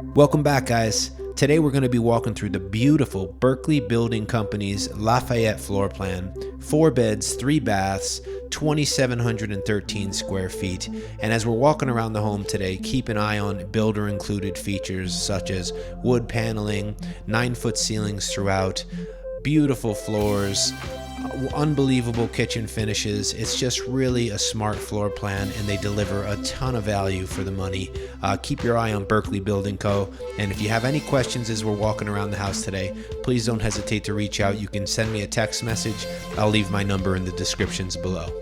Welcome back, guys. Today we're going to be walking through the beautiful Berkeley Building Company's Lafayette floor plan. 4 beds, 3 baths, 2,713 square feet. And as we're walking around the home today, keep an eye on builder included features such as wood paneling, 9-foot ceilings throughout, beautiful floors, unbelievable kitchen finishes. It's just really a smart floor plan, and they deliver a ton of value for the money. Keep your eye on Berkeley Building Co. And if you have any questions as we're walking around the house today, please don't hesitate to reach out. You can send me a text message. I'll leave my number in the descriptions below.